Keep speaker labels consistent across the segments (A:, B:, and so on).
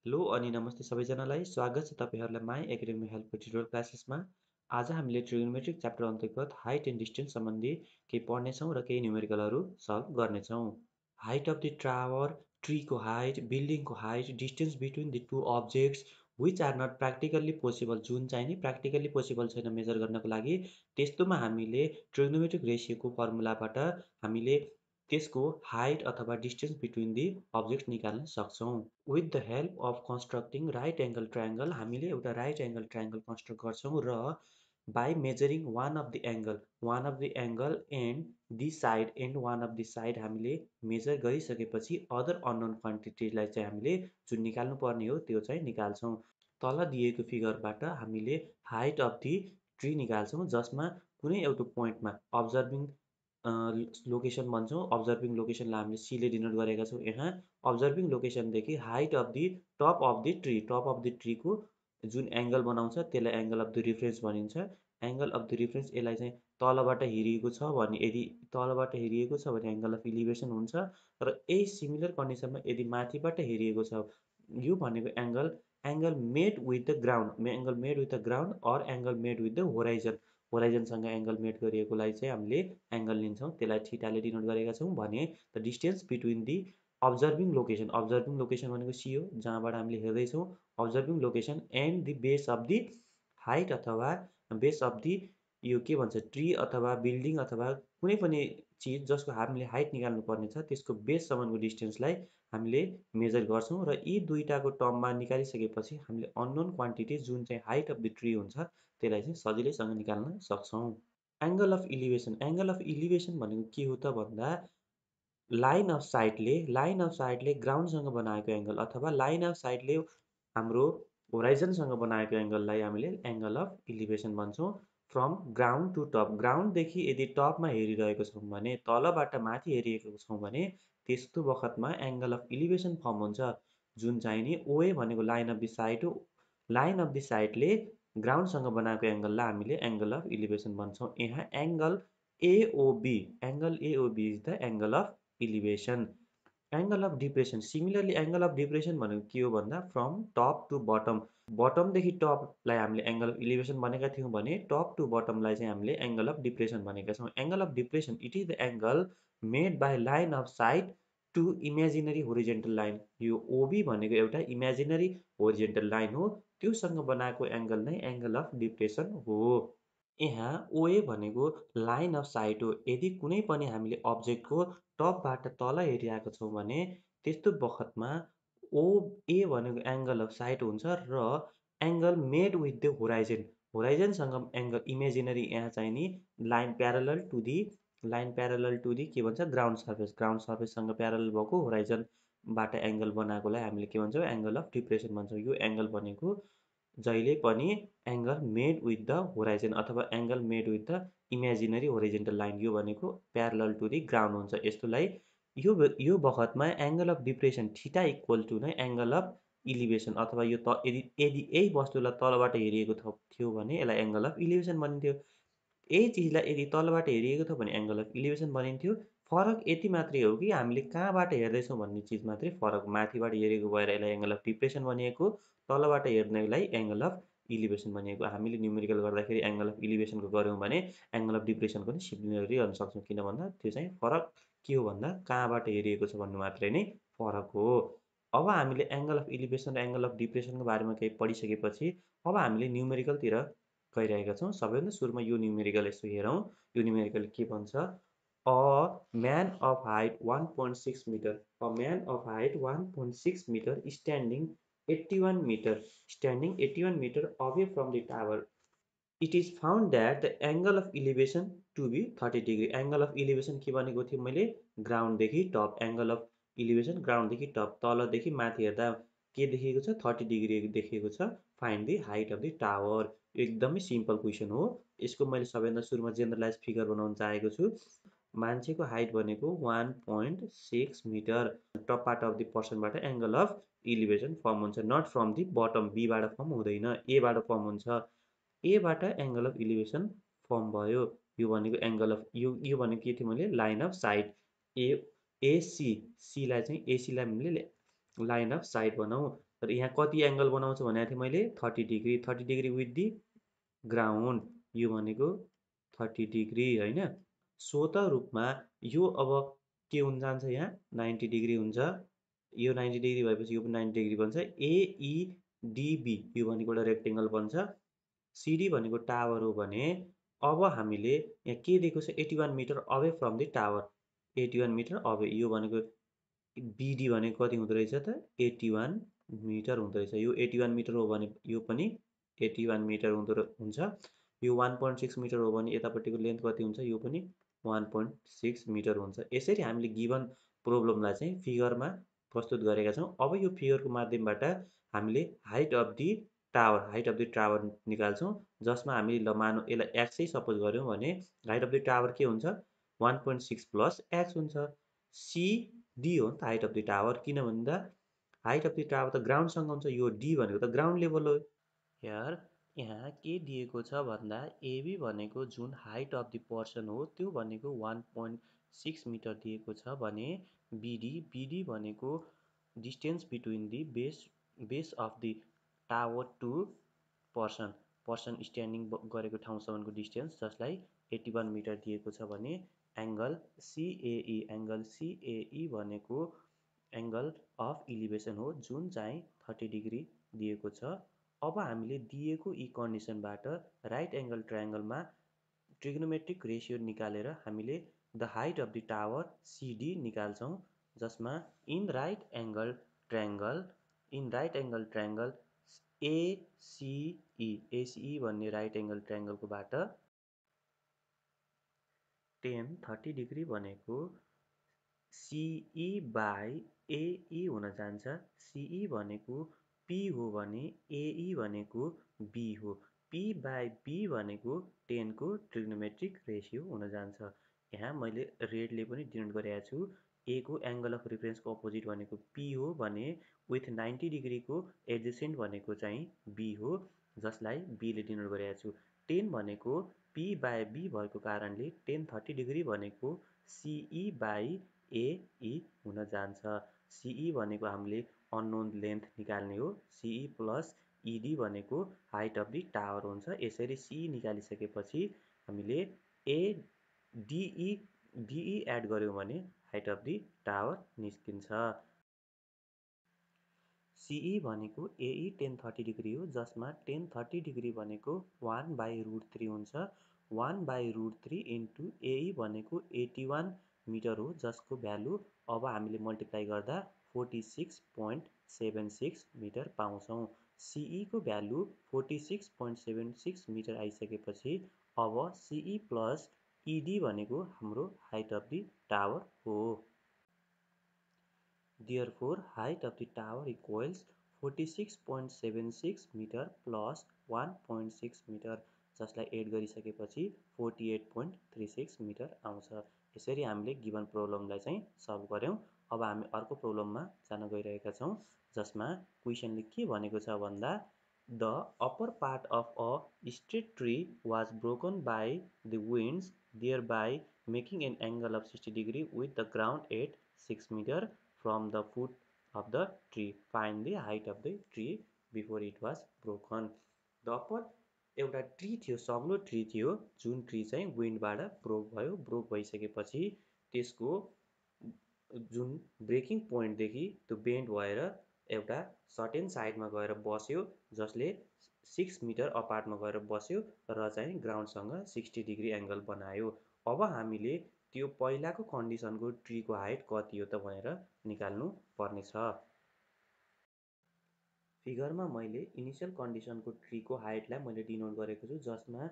A: Hello अनि नमस्ते सबैजनालाई स्वागत छ तपाईहरुलाई माई एकाडेमी हेल्पको ट्युटोरियल क्लासेसमा। आज हामीले ट्रिगोनोमेट्रिक च्याप्टर अन्तर्गत हाइट एन्ड डिस्टेन्स सम्बन्धी केही पढ्नेछौँ र केही न्युमेरिकलहरू सल्भ गर्नेछौँ। हाइट अफ द टावर, ट्रीको हाइट, बिल्डिङको height, distance between the two objects which are not practically possible, जुन चाहिँ नि प्र्याक्टिकल्ली पोसिबल छैन मेजर गर्नको लागि, त्यस्तोमा हामीले ट्रिगोनोमेट्रिक रेसियोको फर्मुलाबाट हामीले त्यसको हाइट अथवा डिस्टेन्स बिट्विन दि अब्जेक्ट्स निकाल्न सक्छौँ। With the help of constructing right angle triangle, हामीले एउटा राइट एङ्गल ट्रायङ्गल कन्स्ट्रक्ट गर्छौँ र by measuring one of the angle and the side and one of the side हामीले measure गरिसकेपछि other unknown क्वान्टिटीलाई चाहिँ हामीले जुन निकाल्नु पर्ने हो त्यो चाहिँ निकाल्छौँ। तल दिएको फिगरबाट हामीले हाइट अफ दि ट्री निकाल्छौँ, जसमा कुनै एउटा पोइन्टमा अब्जर्भिङ लोकेसन भन्छौँ। अब्जर्भिङ लोकेसनलाई हामीले सीले डिनोट गरेका छौँ। यहाँ अब्जर्भिङ लोकेसनदेखि height of the top of the tree, top of the ट्रीको जुन एङ्गल बनाउँछ त्यसलाई एङ्गल अफ द रिफरेन्स भनिन्छ। एङ्गल अफ द रिफरेन्स यसलाई चाहिँ तलबाट हेरिएको छ भने, यदि तलबाट हेरिएको छ भने एङ्गल अफ इलिभेसन हुन्छ, र यही सिमिलर कन्डिसनमा यदि माथिबाट हेरिएको छ, यो भनेको angle made with the ground, angle made with the ground or angle made with the horizon, होराइजनसँग एङ्गल मेड गरिएकोलाई चाहिँ हामीले एङ्गल लिन्छौँ, त्यसलाई थीटाले डिनोट गरेका छौँ। भने the distance between the observing location भनेको सी हो, जहाँबाट हामीले हेर्दैछौँ, observing location and the base of the height अथवा बेस अफ दि यो के भन्छ ट्री अथवा बिल्डिङ अथवा कुनै पनि चिज जसको हामीले हाइट निकाल्नु पर्ने छ त्यसको बेससम्मको डिस्टेन्सलाई हामीले मेजर गर्छौँ, र यी दुईटाको टर्ममा निकालिसकेपछि हामीले अननोन क्वान्टिटी जुन चाहिँ हाइट अफ द ट्री हुन्छ त्यसलाई चाहिँ सजिलैसँग निकाल्न सक्छौँ। एङ्गल अफ इलिभेसन भनेको के हो त भन्दा लाइन अफ साइटले ग्राउन्डसँग बनाएको एङ्गल अथवा लाइन अफ साइटले हाम्रो होराइजनसँग बनाएको एङ्गललाई हामीले एङ्गल अफ इलिभेसन भन्छौँ। फ्रम ग्राउन्ड टु टप, ग्राउन्डदेखि यदि टपमा हेरिरहेको छौँ भने, तलबाट माथि हेरिएको छौँ भने त्यस्तो बखतमा एङ्गल अफ इलिभेसन फर्म हुन्छ, जुन चाहिँ नि ओए भनेको लाइन अफ द साइट हो। लाइन अफ द साइटले ग्राउन्डसँग बनाएको एङ्गललाई हामीले एङ्गल अफ इलिभेसन भन्छौँ। यहाँ angle AOB is the angle of elevation. Angle of depression, similarly angle of depression भनेको के हो भन्दा फ्रम टप टु बटम, बटमदेखि टपलाई हामीले एङ्गल अफ इलिभेसन भनेका थियौँ भने टप टु बटमलाई चाहिँ हामीले एङ्गल अफ डिप्रेसन भनेका छौँ। Angle of depression it is the angle made by line of sight to imaginary horizontal line. यो ओबी भनेको एउटा इमेजिनरी होरिजेन्टल लाइन हो, त्योसँग बनाएको एङ्गल नै एङ्गल अफ डिप्रेसन हो। यहाँ ओए भनेको लाइन अफ साइट हो। यदि कुनै पनि हामीले अब्जेक्टको टपबाट तल हेरिरहेको छौँ भने त्यस्तो बखतमा ओए भनेको एङ्गल अफ साइट हुन्छ, र एङ्गल मेड विथ द होराइजनसँग एङ्गल इमेजिनरी यहाँ चाहिँ नि लाइन प्यारलल टु दि के भन्छ ग्राउन्ड सर्फेससँग प्यारलल भएको होराइजनबाट एङ्गल बनाएकोलाई हामीले के भन्छौँ एङ्गल अफ डिप्रेसन भन्छौँ। यो एङ्गल भनेको जहिले पनि angle made with the horizon अथवा angle made with the imaginary horizontal line, यो भनेको प्यारलल टु दि ग्राउन्ड हुन्छ। यस्तोलाई यो बखतमा angle of depression theta equal to नै एङ्गल अफ इलिभेसन, अथवा यो यदि यही वस्तुलाई तलबाट हेरिएको थियो भने यसलाई एङ्गल अफ इलिभेसन भनिन्थ्यो। यही चिजलाई यदि तलबाट हेरिएको थियो भने एङ्गल अफ इलिभेसन भनिन्थ्यो। फरक यति मात्रै हो कि हामीले कहाँबाट हेर्दैछौँ भन्ने चिज मात्रै फरक, माथिबाट हेरेको भएर यसलाई एङ्गल अफ डिप्रेसन भनिएको, तलबाट हेर्नेलाई एङ्गल अफ इलिभेसन भनिएको। हामीले न्युमेरिकल गर्दाखेरि एङ्गल अफ इलिभेसनको गऱ्यौँ भने एङ्गल अफ डिप्रेसनको पनि सिमिलरली गर्न सक्छौँ, किन भन्दा त्यो चाहिँ फरक के हो भन्दा कहाँबाट हेरिएको छ भन्नु मात्रै नै फरक हो। अब हामीले एङ्गल अफ इलिभेसन र एङ्गल अफ डिप्रेसनको बारेमा केही पढिसकेपछि अब हामीले न्युमेरिकलतिर गइरहेका छौँ। सबैभन्दा सुरुमा यो न्युमेरिकल यसो हेरौँ। यो न्युमेरिकल के भन्छ, a man of height 1.6 metre, a man of height 1.6 metre standing 81 metre away from the tower, it is found that the angle of elevation to be 30 degree. Angle of elevation के भनेको थियो मैले, ग्राउन्डदेखि top, angle of elevation ग्राउन्डदेखि top, तलदेखि माथि हेर्दा के देखिएको छ 30 डिग्री देखिएको छ। Find the height of the tower. एकदमै सिम्पल क्वेसन हो। यसको मैले सबैभन्दा सुरुमा जेनरलाइज फिगर बनाउन चाहेको छु। मान्छेको हाइट भनेको 1.6 metre, top part of the पर्सनबाट एङ्गल अफ इलिभेसन फर्म हुन्छ, नट फ्रम दि बटम, बीबाट फर्म हुँदैन, एबाट फर्म हुन्छ। एबाट एङ्गल अफ इलिभेसन फर्म भयो। यो भनेको एङ्गल अफ यो भनेको के थियो मैले line of sight A AC सीलाई चाहिँ एसीलाई हामीले लाइन अफ साइट बनाऊ र यहाँ कति एङ्गल बनाउँछु भनेको थिएँ मैले 30 डिग्री विथ दि ग्राउन्ड यो भनेको 30 डिग्री होइन। स्वत रूपमा यो अब के हुन जान्छ यहाँ 90 डिग्री हुन्छ। यो 90 डिग्री भएपछि यो पनि 90 डिग्री बन्छ। एइडिबी यो भनेको एउटा रेक्टेङ्गल बन्छ। सिडी भनेको टावर हो भने अब हामीले यहाँ के दिएको छ 81 metre away from the tower 81 metre away यो भनेको बिडी भनेको कति हुँदो रहेछ त 81 मिटर हुँदो रहेछ। यो 81 मिटर हो भने यो पनि 81 मिटर हुन्छ। यो 1.6 मिटर हो भने यतापट्टिको लेन्थ कति हुन्छ यो पनि 1.6 मिटर हुन्छ। यसरी हामीले गिभन प्रोब्लमलाई चाहिँ फिगरमा प्रस्तुत गरेका छौँ। अब यो फिगरको माध्यमबाट हामीले हाइट अफ द टावर निकाल्छौँ जसमा हामीले ल मानौँ यसलाई एक्सै सपोज गऱ्यौँ भने हाइट अफ द टावर के हुन्छ 1.6 प्लस एक्स हुन्छ। सिडी हो नि त हाइट अफ द टावर किन भन्दा हाइट अफ द टावर त ग्राउन्डसँग हुन्छ यो डी भनेको त ग्राउन्ड लेभल हो। यहाँ के दिएको छ भन्दा एबी भनेको जुन हाइट अफ द पर्सन हो त्यो भनेको 1.6 मिटर दिएको छ भने बिडी भनेको distance between the base of the tower to person standing गरेको ठाउँसम्मको डिस्टेन्स जसलाई 81 मिटर दिएको छ भने एङ्गल सिएई भनेको एङ्गल अफ इलिभेसन हो जुन चाहिँ 30 डिग्री दिएको छ। अब हामीले दिएको यी कन्डिसनबाट राइट एङ्गल ट्रायङ्गलमा ट्रिग्नोमेट्रिक रेसियो निकालेर हामीले the height of the tower CD निकाल्छौँ जसमा इन राइट एङ्गल ट्रायङ्गल एसिई भन्ने राइट एङ्गल ट्रायङ्गलकोबाट टेन 30 डिग्री भनेको सिई बाई एई हुन जान्छ। सिई भनेको पी हो भने एई भनेको बी हो। पी बाई बी भनेको 10 को ट्रिग्नोमेट्रिक रेसियो हुन जान्छ। यहाँ मैले रेडले पनि डिनोट गरेको छु। ए को एङ्गल अफ रिफरेन्सको अपोजिट भनेको पी हो भने विथ 90 डिग्रीको एडजेसेन्ट भनेको चाहिँ बी हो जसलाई बीले डिनोट गरेको छु। 10 भनेको पी बाई बी भएको कारणले 10 30 डिग्री भनेको सिई बाई एई हुन जान्छ। सिई भनेको हामीले अननोन लेन्थ निकाल्ने हो। सिई प्लस इडी भनेको हाइट अफ द टावर हुन्छ। यसरी सिई निकालिसकेपछि हामीले डिई एड गऱ्यौँ भने हाइट अफ द टावर निस्किन्छ। सिई भनेको एई 10 30 डिग्री हो जसमा 10 30 डिग्री भनेको 1/√3 हुन्छ। 1/√3 इन्टु एई भनेको 81 मिटर हो जसको भ्यालु अब हामीले मल्टिप्लाई गर्दा 46.76 मिटर पाउँछौँ। सिईको भ्यालु 46.76 मिटर आइसकेपछि अब सिई प्लस इडी भनेको हाम्रो हाइट अफ द टावर हो। Therefore, height of the tower equals 46.76 metre plus 1.6 metre जसलाई एड गरिसकेपछि 48.36 मिटर आउँछ। यसरी हामीले गिभन प्रोब्लमलाई चाहिँ सल्भ गऱ्यौँ। अब हामी अर्को प्रोब्लममा जान गइरहेका छौँ जसमा क्वेसनले के भनेको छ भन्दा the upper part of a straight tree was broken by the winds thereby making an angle of 60 degree with the ground at 6 meter from the foot of the tree. Find the height of the tree before it was broken. The upper एउटा tree थियो सग्लो tree थियो जुन tree चाहिँ विन्डबाट broke भयो। Broke भइसकेपछि त्यसको जुन breaking पोइन्टदेखि त्यो बेन्ड भएर एउटा सर्टेन साइडमा गएर बस्यो जसले 6 मिटर अपार्टमा गएर बस्यो र चाहिँ ग्राउन्डसँग 60 डिग्री एङ्गल बनायो। अब हामीले त्यो पहिलाको कन्डिसनको ट्रीको हाइट कति हो त भनेर निकाल्नु पर्नेछ। फिगरमा मैले इनिसियल कन्डिसनको ट्रीको हाइटलाई मैले डिनोट गरेको छु जसमा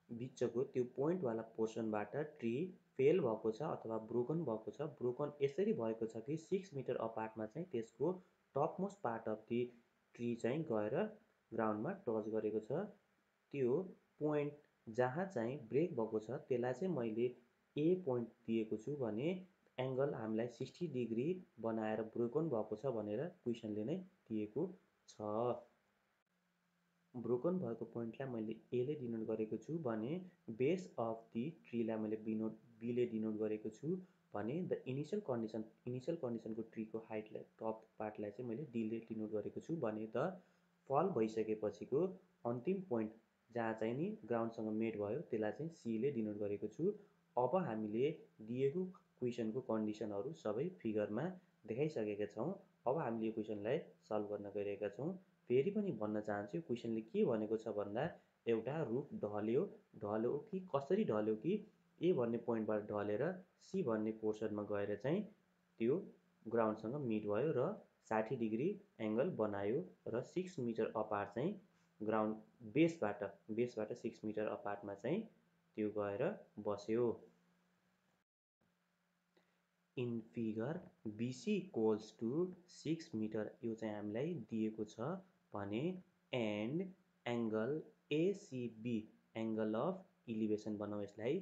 A: बिचको त्यो पोइन्टवाला पोर्सनबाट ट्री फेल भएको छ अथवा ब्रोकन भएको छ। ब्रोकन यसरी भएको छ कि 6 मिटर अपार्टमा चाहिँ त्यसको topmost part of the tree चाहिँ गएर ग्राउन्डमा टच गरेको छ। त्यो पोइन्ट जहाँ चाहिँ ब्रेक भएको छ त्यसलाई चाहिँ मैले ए पोइन्ट दिएको छु भने एङ्गल हामीलाई 60 डिग्री बनाएर ब्रोकन भएको छ भनेर क्वेसनले नै दिएको छ। ब्रोकन भएको पोइन्टलाई मैले एले डिनोट गरेको छु भने बेस अफ दि ट्रीलाई मैले बीले डिनोट गरेको छु भने द इनिसियल कन्डिसनको ट्रीको हाइटलाई टप पार्टलाई चाहिँ मैले डीले डिनोट गरेको छु भने द फल भइसकेपछिको अन्तिम पोइन्ट जहाँ चाहिँ नि ग्राउन्डसँग मेट भयो त्यसलाई चाहिँ सीले डिनोट गरेको छु। अब हामीले दिएको क्वेसनको कन्डिसनहरू सबै फिगरमा देखाइसकेका छौँ। अब हामीले यो क्वेसनलाई सल्भ गर्न गइरहेका छौँ। फेरि पनि भन्न चाहन्छु यो क्वेसनले के भनेको छ भन्दा एउटा रुख ढल्यो कि कसरी ढल्यो कि ए भन्ने पोइन्टबाट ढलेर सी भन्ने पोर्सनमा गएर चाहिँ त्यो ग्राउन्डसँग मिट भयो र 60 डिग्री एङ्गल बनायो र 6 मिटर अपार्ट चाहिँ ग्राउन्ड बेसबाट 6 मिटर अपार्टमा चाहिँ त्यो गएर बस्यो। In figure BC equals to 6 metre यो चाहिँ हामीलाई दिएको छ भने and angle ACB angle of elevation बनाऊ यसलाई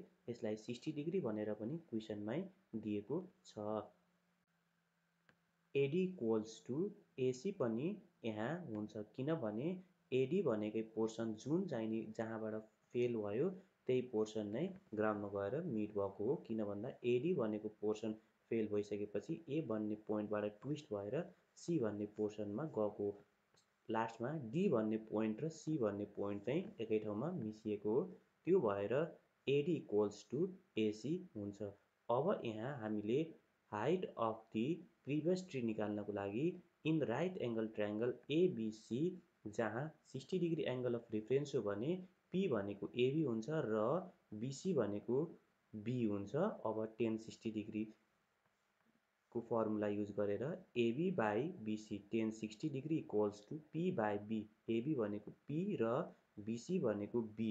A: 60 डिग्री भनेर पनि क्वेसनमै दिएको छ। AD इक्वल्स टु AC पनि यहाँ हुन्छ किनभने AD भनेकै पोर्सन जुन चाहिँ नि जहाँबाट फेल भयो त्यही पोर्सन नै ग्राउन्डमा गएर मिट भएको हो। किन भन्दा AD भनेको पोर्सन फेल भइसकेपछि ए भन्ने पोइन्टबाट ट्विस्ट भएर सी भन्ने पोर्सनमा गएको लास्टमा डी भन्ने पोइन्ट र सी भन्ने पोइन्ट चाहिँ एकै ठाउँमा मिसिएको हो। त्यो भएर एडी इक्वल्स टु एसी हुन्छ। अब यहाँ हामीले height of the previous tree निकाल्नको लागि in right angle triangle ABC जहाँ 60 डिग्री एङ्गल अफ रिफरेन्स हो भने पी भनेको एबी हुन्छ र बिसी भनेको बी हुन्छ। अब tan 60 डिग्री को फर्मुला युज गरेर AB by BC tan 60 degree equals to P by B AB भनेको पी र बिसी भनेको बी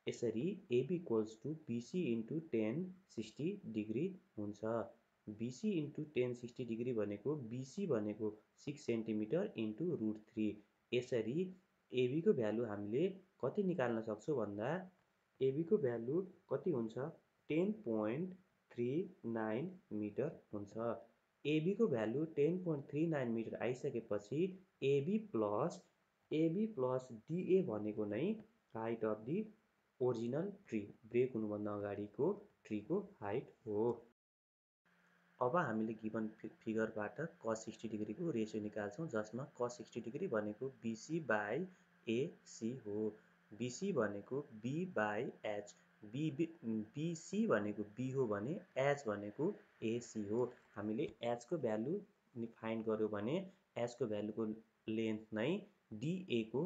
A: यसरी AB equals to BC into tan 60 degree हुन्छ। बिसी इन्टु tan 60 डिग्री भनेको बिसी भनेको 6 सेन्टिमिटर इन्टु √3 यसरी एबीको भ्यालु हामीले कति निकाल्न सक्छौँ भन्दा एबीको भ्यालु कति हुन्छ 10.39 मिटर हुन्छ। एबीको भ्यालु 10.39 मिटर आइसकेपछि एबी प्लस डिए भनेको नै height of the original tree break हुनुभन्दा अगाडिको ट्रीको हाइट हो। अब हामीले गिभन फिगरबाट cos 60 डिग्रीको रेसियो निकाल्छौँ जसमा cos 60 डिग्री भनेको बिसी बाई एसी हो। बिसी भनेको बी बाई एच बिसी भनेको बी हो भने एच भनेको एसी हो। हामीले एचको भ्यालु फाइन्ड गर्यो भने एचको भ्यालुको लेन्थ नै डिएको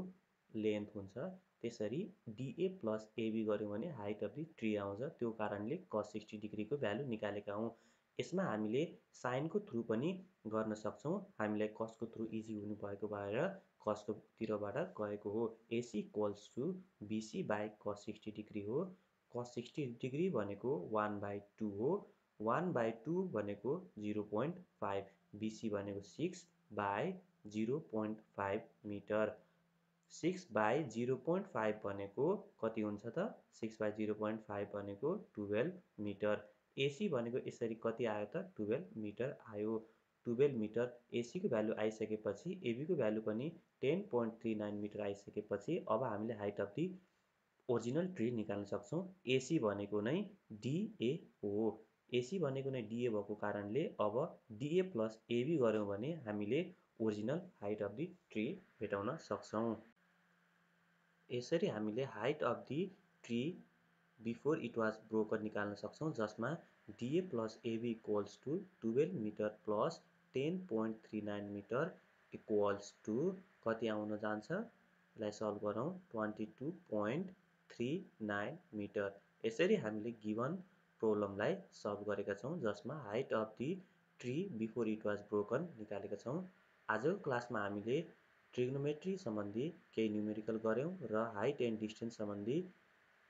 A: लेन्थ हुन्छ। त्यसरी डिए प्लस एबी गऱ्यौँ भने हाइट अफ दि ट्री आउँछ। त्यो कारणले cos 60 डिग्रीको भ्यालु निकालेका हौँ। यसमा हामीले साइनको थ्रु पनि गर्न सक्छौँ। हामीलाई कसको थ्रु इजी हुनुभएको भएर कसको तिरबाट गएको हो। AC equals to BC by cos 60 degree हो। cos 60 डिग्री भनेको 1/2 हो। 1/2 भनेको 0.5 बिसी भनेको 6 बाई 0.5 मिटर 6 बाई 0.5 भनेको कति हुन्छ त 6 बाई 0.5 भनेको 12 मिटर। एसी भनेको यसरी कति आयो त 12 मिटर आयो। 12 मिटर एसीको भ्यालु आइसकेपछि एबीको भ्यालु पनि 10.39 मिटर आइसकेपछि अब हामीले height of the original tree निकाल्न सक्छौँ। एसी भनेको नै डिए हो। एसी भनेको नै डिए भएको कारणले अब डिए प्लस एबी गऱ्यौँ भने हामीले original height of the tree भेटाउन सक्छौँ। यसरी हामीले height of the tree before it was broken निकाल्न सक्छौँ जसमा DA plus AB equals to 12 metre plus 10.39 metre equals to कति आउन जान्छ यसलाई सल्भ गरौँ 22.39 मिटर। यसरी हामीले गिभन प्रब्लमलाई सल्भ गरेका छौँ जसमा height of the tree before it was broken निकालेका छौँ। आजको क्लासमा हामीले ट्रिग्नोमेट्री सम्बन्धी केही न्युमेरिकल गऱ्यौँ र हाइट एन्ड डिस्टेन्स सम्बन्धी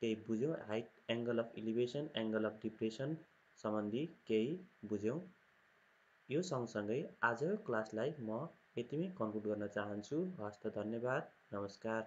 A: केही बुझ्यौँ। Height angle of elevation angle of depression सम्बन्धी केही बुझ्यौँ। यो सँगसँगै आजको क्लासलाई म यतिमै कन्क्लुड गर्न चाहन्छु। हस्त धन्यवाद नमस्कार।